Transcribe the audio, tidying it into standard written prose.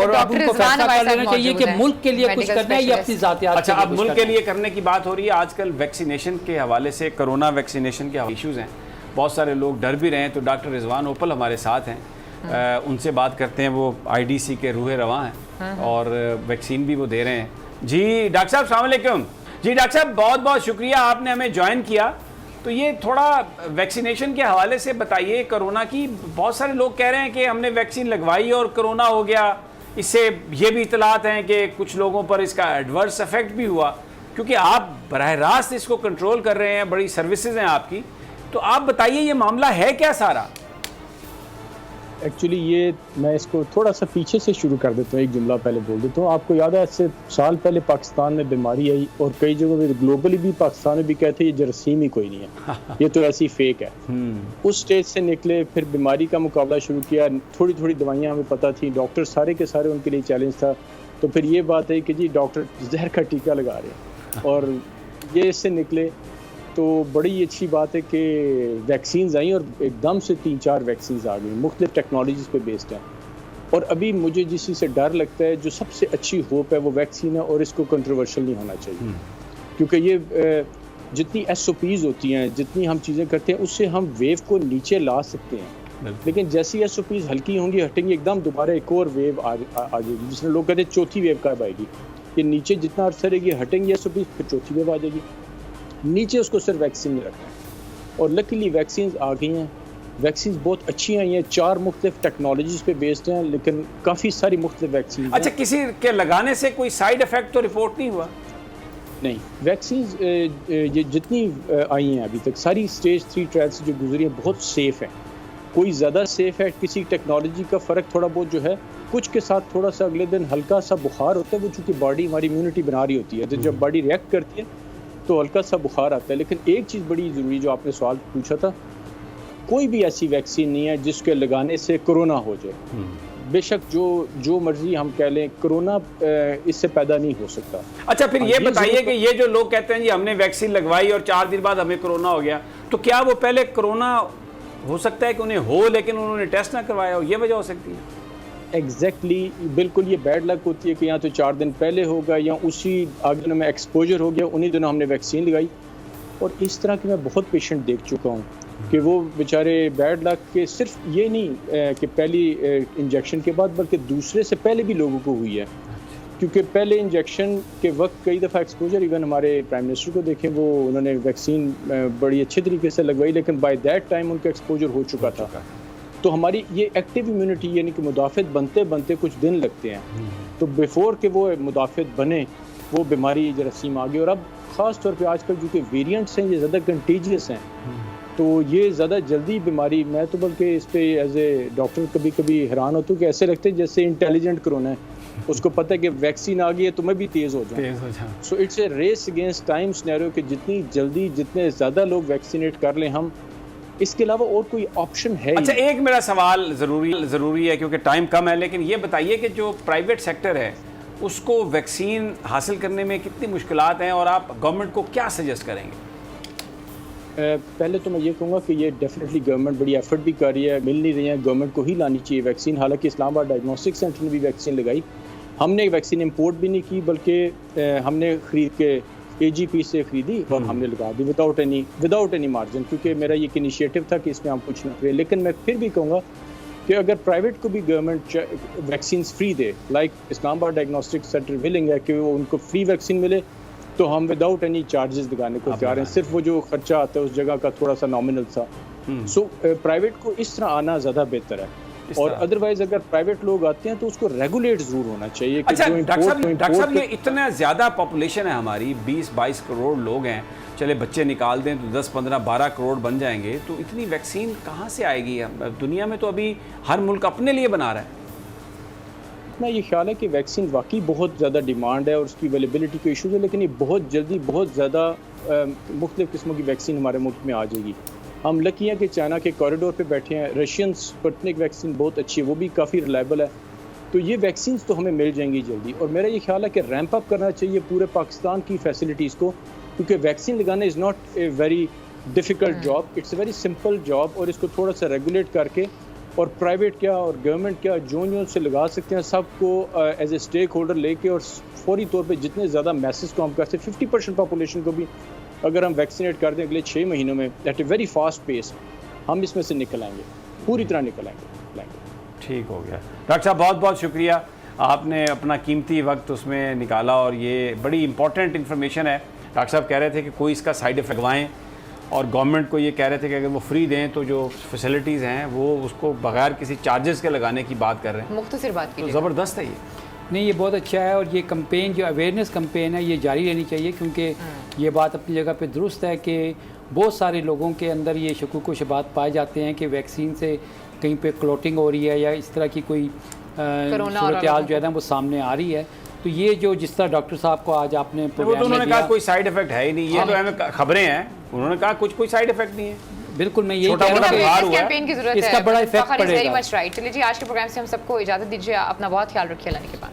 और अब उनको फैसला कर लेना चाहिए कि मुल्क के लिए कुछ करना है या अपनी ज़ातियात। अच्छा, अब मुल्क के लिए करने की बात हो रही है। आजकल वैक्सीनेशन के हवाले से, कोरोना वैक्सीनेशन के इश्यूज़ हैं, बहुत सारे लोग डर भी रहे हैं। तो डॉक्टर रिजवान ओपल हमारे साथ हैं, उनसे बात करते हैं। वो IDC के रूहे रवां हैं और वैक्सीन भी वो दे रहे हैं। जी डॉक्टर साहब, अस्सलाम वालेकुम। जी डॉक्टर साहब, बहुत बहुत शुक्रिया आपने हमें ज्वाइन किया। तो ये थोड़ा वैक्सीनेशन के हवाले से बताइए कोरोना की। बहुत सारे लोग कह रहे हैं कि हमने वैक्सीन लगवाई और कोरोना हो गया। इससे ये भी इतलात हैं कि कुछ लोगों पर इसका एडवर्स इफेक्ट भी हुआ, क्योंकि आप बराह रास्त इसको कंट्रोल कर रहे हैं, बड़ी सर्विसेज हैं आपकी। तो आप बताइए ये मामला है क्या सारा? एक्चुअली ये मैं इसको थोड़ा सा पीछे से शुरू कर देता हूँ, एक जुमला पहले बोल देता हूँ। आपको याद है इससे साल पहले पाकिस्तान में बीमारी आई और कई जगहों पे ग्लोबली भी, पाकिस्तान में भी कहते हैं ये जरासीम ही कोई नहीं है, ये तो ऐसी फेक है। उस स्टेज से निकले, फिर बीमारी का मुकाबला शुरू किया। थोड़ी थोड़ी दवाइयाँ हमें पता थी, डॉक्टर सारे के सारे उनके लिए चैलेंज था। तो फिर ये बात है कि जी डॉक्टर जहर का टीका लगा रहे हैं और ये इससे निकले। तो बड़ी अच्छी बात है कि वैक्सीन्स आई और एकदम से 3-4 वैक्सीन्स आ गई, मुख्तलिफ टेक्नोलॉजीज़ पे बेस्ड हैं। और अभी मुझे जिस चीज़ से डर लगता है, जो सबसे अच्छी होप है वो वैक्सीन है और इसको कंट्रोवर्शियल नहीं होना चाहिए, क्योंकि ये जितनी SOPs होती हैं, जितनी हम चीज़ें करते हैं, उससे हम वेव को नीचे ला सकते हैं। लेकिन जैसी SOPs हल्की होंगी, हटेंगी, एकदम दोबारा एक और वेव आ जाएगी, जिसमें लोग कहते हैं चौथी वेव कब आएगी। ये नीचे जितना अर्सा रहेगी, हटेंगी SOPs, फिर चौथी वेव आ जाएगी। नीचे उसको सिर्फ वैक्सीन में रखना है। और लकीली वैक्सीन आ गई हैं, वैक्सीन बहुत अच्छी आई हैं, 4 मुख्तलिफ टेक्नोलॉजीज़ पे बेस्ड हैं, लेकिन काफ़ी सारी मुख्तलिफ वैक्सीन। अच्छा, किसी के लगाने से कोई साइड इफेक्ट तो रिपोर्ट नहीं हुआ? नहीं, वैक्सीन ये जितनी आई हैं अभी तक, सारी स्टेज 3 ट्रायल्स जो गुजरी हैं बहुत सेफ़ हैं। कोई ज़्यादा सेफ़ है, किसी टेक्नोलॉजी का फ़र्क थोड़ा बहुत जो है, कुछ के साथ थोड़ा सा अगले दिन हल्का सा बुखार होता है, वो चूँकि बॉडी हमारी इम्यूनिटी बना रही होती है, तो जब बॉडी रिएक्ट करती है तो हल्का सा बुखार आता है। लेकिन एक चीज़ बड़ी ज़रूरी, जो आपने सवाल पूछा था, कोई भी ऐसी वैक्सीन नहीं है जिसके लगाने से कोरोना हो जाए। बेशक जो मर्जी हम कह लें, कोरोना इससे पैदा नहीं हो सकता। अच्छा, फिर ये बताइए कि ये जो लोग कहते हैं जी हमने वैक्सीन लगवाई और 4 दिन बाद हमें कोरोना हो गया, तो क्या वो पहले कोरोना हो सकता है कि उन्हें हो लेकिन उन्होंने टेस्ट ना करवाया हो, ये वजह हो सकती है? एग्जैक्टली, बिल्कुल ये बैड लक होती है कि या तो 4 दिन पहले होगा या उसी आगे दिनों में एक्सपोजर हो गया, उन्हीं दिनों हमने वैक्सीन लगाई। और इस तरह के मैं बहुत पेशेंट देख चुका हूँ कि वो बेचारे बैड लक के सिर्फ ये नहीं कि पहली इंजेक्शन के बाद, बल्कि दूसरे से पहले भी लोगों को हुई है। क्योंकि पहले इंजेक्शन के वक्त कई दफ़ा एक्सपोजर, इवन हमारे प्राइम मिनिस्टर को देखें, वो उन्होंने वैक्सीन बड़ी अच्छे तरीके से लगवाई, लेकिन बाय दैट टाइम उनका एक्सपोजर हो चुका था। तो हमारी ये एक्टिव इम्यूनिटी, यानी कि मुदाफ़त बनते बनते कुछ दिन लगते हैं, तो बिफोर के वो मुदाफ़त बने वो बीमारी जरासीम आ गई। और अब ख़ास तौर पे आजकल जो कि वेरिएंट्स हैं ये ज़्यादा कंटेजियस हैं, तो ये ज़्यादा जल्दी बीमारी, मैं तो बल्कि इस पे एज ए डॉक्टर कभी कभी हैरान होता हूँ कि ऐसे लगता है जैसे इंटेलिजेंट कोरोना है, उसको पता है कि वैक्सीन आ गई है तो मैं भी तेज़ हो जाऊँ। So it's a race against time scenario कि जितनी जल्दी, जितने ज़्यादा लोग वैक्सीनेट कर लें हम, इसके अलावा और कोई ऑप्शन है? अच्छा, एक मेरा सवाल ज़रूरी है क्योंकि टाइम कम है, लेकिन ये बताइए कि जो प्राइवेट सेक्टर है उसको वैक्सीन हासिल करने में कितनी मुश्किलात हैं और आप गवर्नमेंट को क्या सजेस्ट करेंगे? पहले तो मैं ये कहूँगा कि ये डेफिनेटली गवर्नमेंट बड़ी एफर्ट भी कर रही है, मिल नहीं रही है, गवर्नमेंट को ही लानी चाहिए वैक्सीन। हालांकि इस्लामाबाद डायग्नोस्टिक सेंटर ने भी वैक्सीन लगाई, हमने वैक्सीन इंपोर्ट भी नहीं की, बल्कि हमने ख़रीद के AGP से ख़रीदी और हमने लगा दी विदाउट एनी मार्जिन, क्योंकि मेरा ये इनिशिएटिव था कि इसमें हम कुछ ना करें। लेकिन मैं फिर भी कहूँगा कि अगर प्राइवेट को भी गवर्नमेंट वैक्सीन फ्री दे, like Islamabad diagnostic centre willing है कि वो उनको फ्री वैक्सीन मिले, तो हम विदाउट एनी चार्जेस लगाने को तैयार हैं। सिर्फ वो जो खर्चा आता है उस जगह का थोड़ा सा नॉमिनल सा। सो प्राइवेट को इस तरह आना ज़्यादा बेहतर है। और अदरवाइज अगर प्राइवेट लोग आते हैं तो उसको रेगुलेट जरूर होना चाहिए। अच्छा डॉक्टर साहब, ये इतना ज़्यादा पॉपुलेशन है हमारी, 20-22 करोड़ लोग हैं, चले बच्चे निकाल दें तो 10, 15, 12 करोड़ बन जाएंगे, तो इतनी वैक्सीन कहाँ से आएगी? दुनिया में तो अभी हर मुल्क अपने लिए बना रहा है। इतना ये ख्याल है कि वैक्सीन वाकई बहुत ज़्यादा डिमांड है और उसकी अवेलेबिलिटी के इशूज़ है, लेकिन ये बहुत जल्दी बहुत ज़्यादा मुख्तलिफ़ किस्मों की वैक्सीन हमारे मुल्क में आ जाएगी। हम लकी हैं कि चाइना के कॉरिडोर पे बैठे हैं। रशियन स्पुतनिक वैक्सीन बहुत अच्छी है, वो भी काफ़ी रिलायबल है। तो ये वैक्सीन तो हमें मिल जाएंगी जल्दी। और मेरा ये ख्याल है कि रैंप अप करना चाहिए पूरे पाकिस्तान की फैसिलिटीज़ को, क्योंकि वैक्सीन लगाना is not a very difficult job, it's a very simple job. और इसको थोड़ा सा रेगुलेट करके और प्राइवेट क्या और गवर्नमेंट क्या जो से लगा सकते हैं सबको एज ए स्टेक होल्डर लेके और फौरी तौर पे जितने ज़्यादा मैसेज को हम करते हैं 50% पॉपुलेशन को भी अगर हम वैक्सीनेट कर दें अगले 6 महीनों में at a very fast pace, हम इसमें से निकल आएंगे, पूरी तरह निकल आएंगे। ठीक हो गया डॉक्टर साहब, बहुत बहुत शुक्रिया, आपने अपना कीमती वक्त उसमें निकाला और ये बड़ी इंपॉर्टेंट इन्फॉर्मेशन है। डॉक्टर साहब कह रहे थे कि कोई इसका साइड इफेक्ट लगवाएं और गवर्नमेंट को ये कह रहे थे कि अगर वो फ्री दें तो जो फैसिलिटीज़ हैं वो उसको बगैर किसी चार्जेस के लगाने की बात कर रहे हैं। मुख्तसर बात की, तो ज़बरदस्त है ये। नहीं, ये बहुत अच्छा है और ये कैंपेन जो अवेयरनेस कैंपेन है ये जारी रहनी चाहिए, क्योंकि ये बात अपनी जगह पे दुरुस्त है कि बहुत सारे लोगों के अंदर ये शकूक व शुबात पाए जाते हैं कि वैक्सीन से कहीं पे क्लोटिंग हो रही है या इस तरह की कोई सूरत-ए-हाल जो है ना वो सामने आ रही है। तो ये जो जिस तरह डॉक्टर साहब को आज आपने तो उन्होंने कहा कोई साइड इफेक्ट है ही नहीं, ये तो हमें खबरें हैं, उन्होंने कहा कुछ कोई साइड इफेक्ट नहीं है। बिल्कुल, मैं यही कह रहा हूं कैंपेन की जरूरत है, इसका बड़ा इफेक्ट पड़ेगा। Very much right. चलिए जी, आज के प्रोग्राम से हम सबको इजाजत दीजिए, अपना बहुत ख्याल रखिए, अल्लाह के बाद।